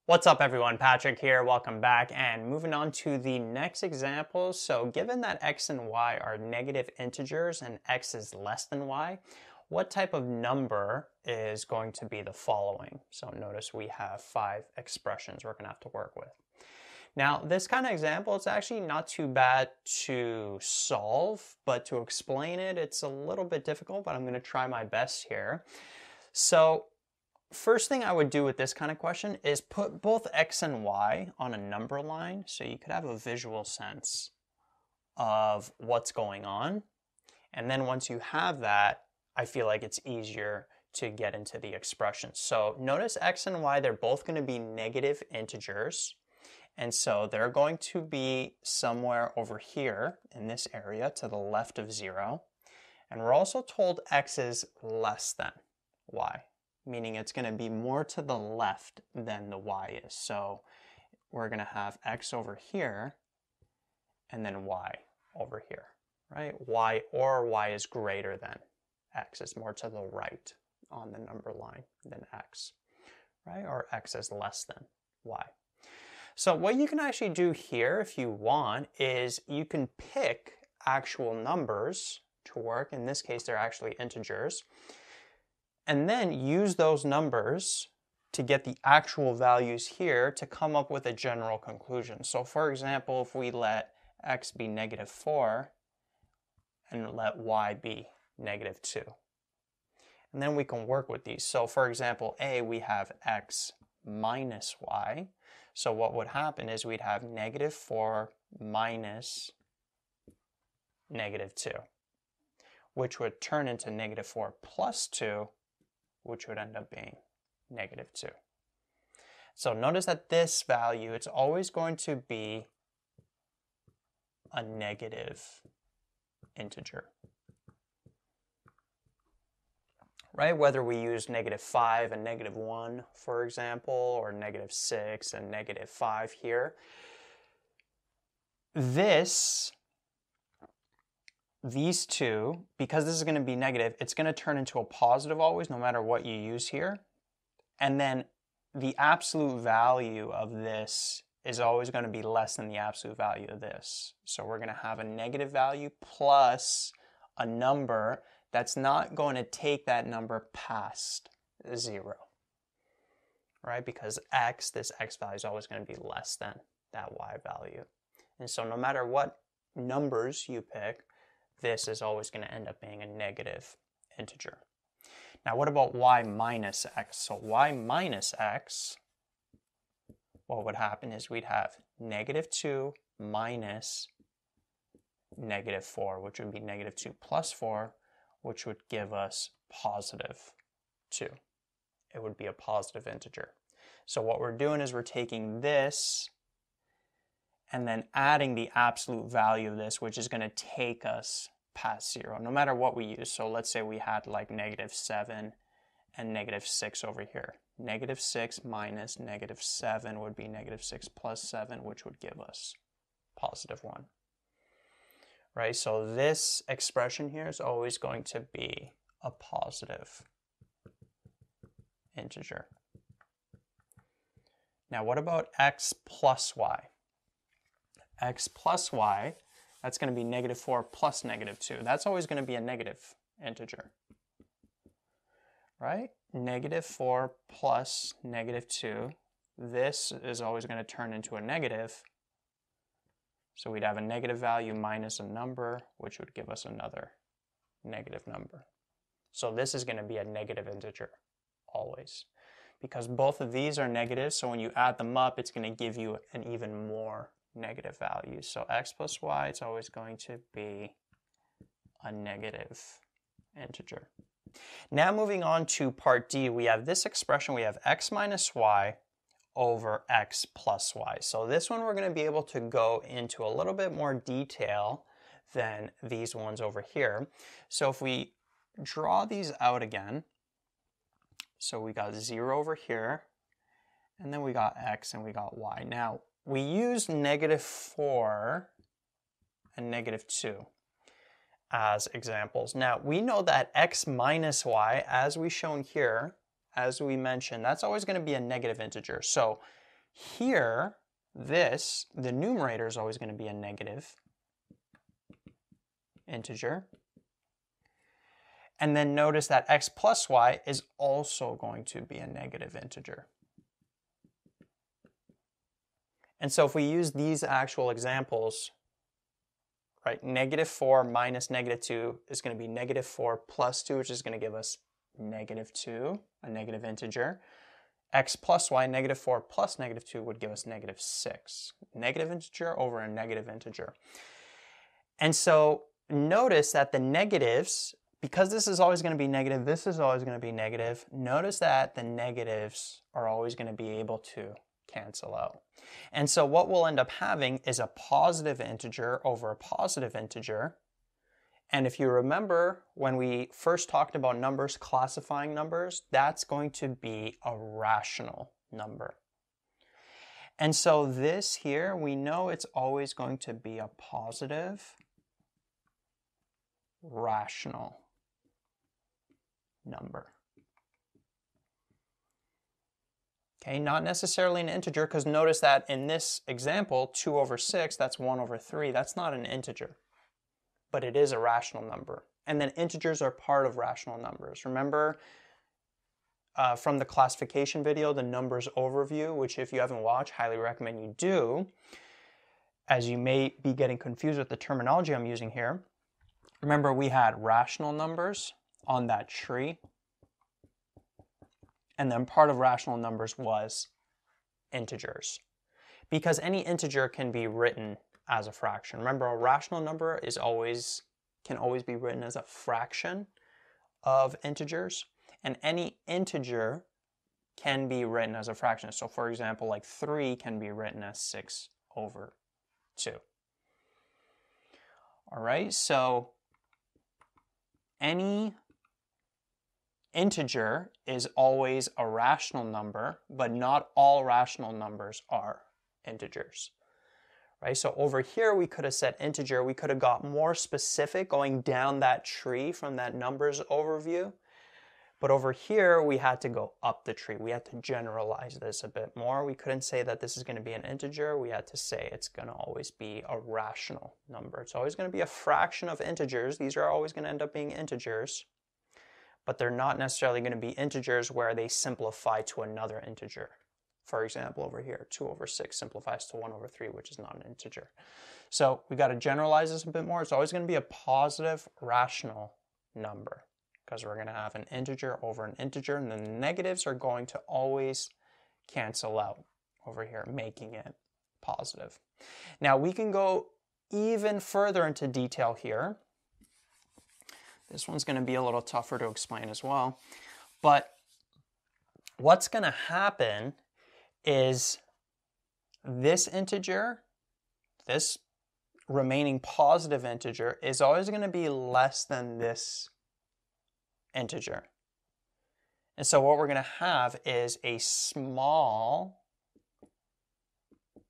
What's up everyone, Patrick here, welcome back, and moving on to the next example. So given that x and y are negative integers and x is less than y, what type of number is going to be the following? So notice we have 5 expressions we're going to have to work with. Now this kind of example, it's actually not too bad to solve, but to explain it, it's a little bit difficult, but I'm going to try my best here. So first thing I would do with this kind of question is put both x and y on a number line so you could have a visual sense of what's going on. And then once you have that, I feel like it's easier to get into the expressions. So notice x and y, they're both going to be negative integers. And so they're going to be somewhere over here in this area to the left of 0. And we're also told x is less than y, meaning it's going to be more to the left than the y is. So we're going to have x over here and then y over here, right? Y is greater than x. It's more to the right on the number line than x, right? Or x is less than y. So what you can actually do here, if you want, is you can pick actual numbers to work. In this case, they're actually integers. And then use those numbers to get the actual values here to come up with a general conclusion. So for example, if we let x be -4 and let y be -2. And then we can work with these. So for example, A, we have x minus y. So what would happen is we'd have -4 minus -2, which would turn into -4 plus 2, which would end up being -2. So notice that this value, it's always going to be a negative integer, right? Whether we use -5 and -1, for example, or -6 and -5 here, these two, because this is going to be negative, it's going to turn into a positive always, no matter what you use here. And then the absolute value of this is always going to be less than the absolute value of this. So we're going to have a negative value plus a number that's not going to take that number past 0, right? Because this x value is always going to be less than that y value. And so no matter what numbers you pick, this is always going to end up being a negative integer. Now what about y minus x? So y minus x, what would happen is we'd have -2 minus -4, which would be -2 plus 4, which would give us +2. It would be a positive integer. So what we're doing is we're taking this and then adding the absolute value of this, which is going to take us past 0, no matter what we use. So let's say we had like -7 and -6 over here. -6 minus -7 would be -6 plus 7, which would give us +1. Right? So this expression here is always going to be a positive integer. Now what about x plus y? X plus y, that's going to be -4 plus -2. That's always going to be a negative integer, right? -4 plus -2. This is always going to turn into a negative. So we'd have a negative value minus a number, which would give us another negative number. So this is going to be a negative integer always, because both of these are negative. So when you add them up, it's going to give you an even more negative value. So x plus y, it's always going to be a negative integer. Now moving on to part D, we have this expression, we have x minus y over x plus y. So this one we're going to be able to go into a little bit more detail than these ones over here. So if we draw these out again, so we got 0 over here, and then we got x and we got y. Now we use -4 and -2 as examples. Now we know that x minus y, as we shown here, as we mentioned, that's always going to be a negative integer. So Here, the numerator is always going to be a negative integer. And then notice that x plus y is also going to be a negative integer. And so if we use these actual examples, right, -4 minus -2 is going to be -4 plus 2, which is going to give us -2, a negative integer. X plus y, -4 plus -2 would give us -6. Negative integer over a negative integer. And so notice that the negatives, because this is always going to be negative, this is always going to be negative, notice that the negatives are always going to be able to cancel out. And so what we'll end up having is a positive integer over a positive integer. And if you remember when we first talked about numbers, classifying numbers, that's going to be a rational number. And so this here, we know it's always going to be a positive rational number. Okay, not necessarily an integer, because notice that in this example, 2 over 6, that's 1 over 3, that's not an integer, but it is a rational number. And then integers are part of rational numbers. Remember from the classification video, the numbers overview, which if you haven't watched, highly recommend you do, as you may be getting confused with the terminology I'm using here. Remember, we had rational numbers on that tree, and then part of rational numbers was integers, because any integer can be written as a fraction. Remember, a rational number can always be written as a fraction of integers, and any integer can be written as a fraction. So for example, like 3 can be written as 6 over 2. All right, so any integer is always a rational number, but not all rational numbers are integers. Right? So over here we could have said integer, we could have got more specific going down that tree from that numbers overview. But over here we had to go up the tree. We had to generalize this a bit more. We couldn't say that this is going to be an integer. We had to say it's going to always be a rational number. It's always going to be a fraction of integers. These are always going to end up being integers, but they're not necessarily going to be integers where they simplify to another integer. For example, over here, 2 over 6 simplifies to 1 over 3, which is not an integer. So we got to generalize this a bit more. It's always going to be a positive rational number, because we're going to have an integer over an integer, and the negatives are going to always cancel out over here, making it positive. Now we can go even further into detail here. This one's going to be a little tougher to explain as well. But what's going to happen is this integer, this remaining positive integer, is always going to be less than this integer. And so what we're going to have is a small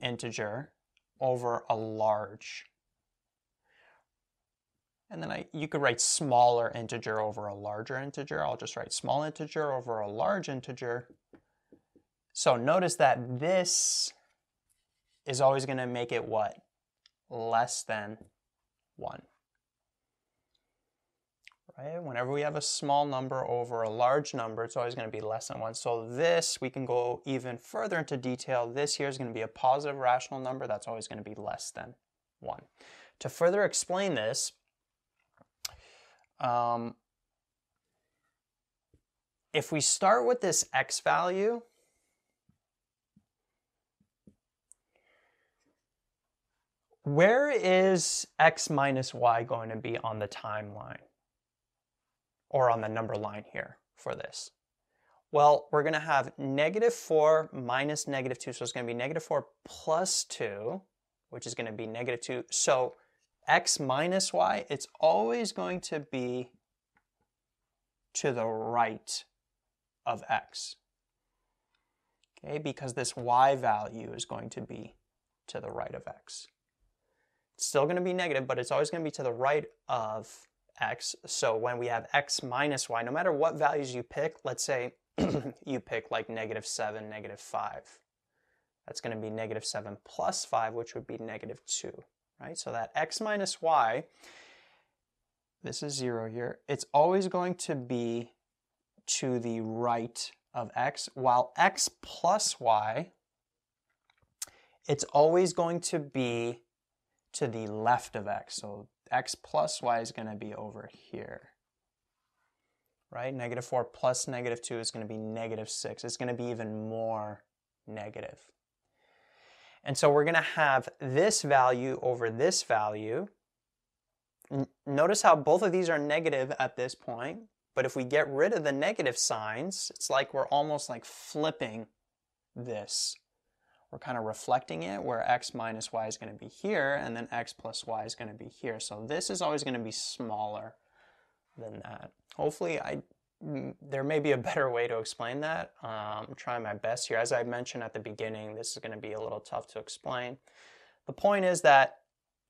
integer over a large. And then you could write smaller integer over a larger integer. I'll just write small integer over a large integer. So notice that this is always going to make it what? Less than 1. Right? Whenever we have a small number over a large number, it's always going to be less than 1. So this, we can go even further into detail. This here is going to be a positive rational number. That's always going to be less than 1. To further explain this, if we start with this x value, where is x minus y going to be on the timeline? Or on the number line here for this? Well, we're going to have -4 minus -2, so it's going to be -4 plus 2, which is going to be -2. So x minus y, it's always going to be to the right of x. Okay, because this y value is going to be to the right of x. It's still going to be negative, but it's always going to be to the right of x. So when we have x minus y, no matter what values you pick, let's say you pick like -7, -5, That's going to be negative 7 plus 5, which would be negative 2, right? So that x minus y, this is 0 here, it's always going to be to the right of x, while x plus y, it's always going to be to the left of x. So x plus y is going to be over here, right? Negative 4 plus negative 2 is going to be negative 6. It's going to be even more negative. And so we're going to have this value over this value. Notice how both of these are negative at this point, but if we get rid of the negative signs, it's like we're almost like flipping this. We're kind of reflecting it, where x minus y is going to be here, and then x plus y is going to be here. So this is always going to be smaller than that. Hopefully, there may be a better way to explain that. I'm trying my best here. As I mentioned at the beginning, this is going to be a little tough to explain. The point is that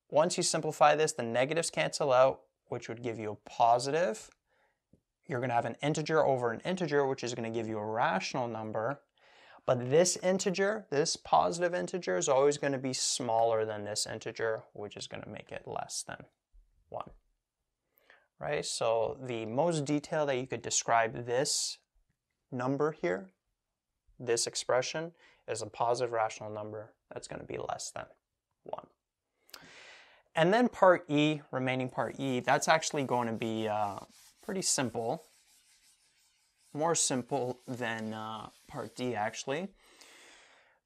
once you simplify this, the negatives cancel out, which would give you a positive. You're going to have an integer over an integer, which is going to give you a rational number. But this integer, this positive integer, is always going to be smaller than this integer, which is going to make it less than 1. Right? So the most detail that you could describe this number here, this expression, is a positive rational number that's going to be less than 1. And then part E, remaining part E, that's actually going to be pretty simple. More simple than part D, actually.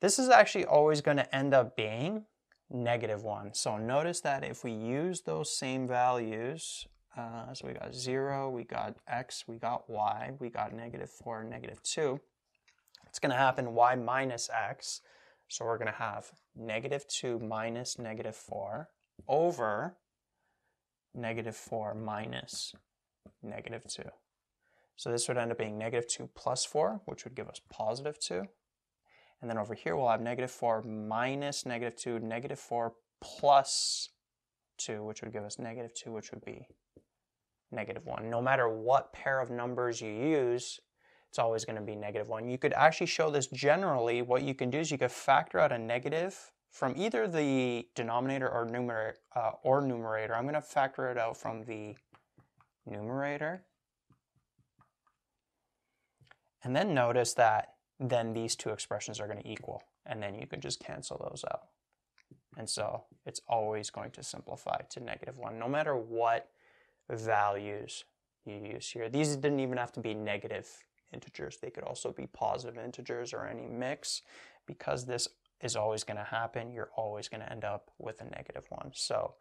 This is actually always going to end up being negative 1. So notice that if we use those same values, so we got 0, we got x, we got y, we got negative 4, negative 2, it's going to happen y minus x. So we're going to have negative 2 minus negative 4 over negative 4 minus negative 2. So this would end up being negative 2 plus 4, which would give us positive 2. And then over here we'll have negative 4 minus negative 2, negative 4 plus 2, which would give us negative 2, which would be negative 1. No matter what pair of numbers you use, it's always going to be negative 1. You could actually show this generally. What you can do is you could factor out a negative from either the denominator or numerator. I'm going to factor it out from the numerator. And then notice that then these two expressions are going to equal, and then you can just cancel those out. And so it's always going to simplify to negative 1, no matter what values you use here. These didn't even have to be negative integers. They could also be positive integers or any mix. Because this is always going to happen, you're always going to end up with a negative 1. So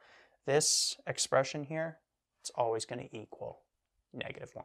this expression here, it's always going to equal negative 1.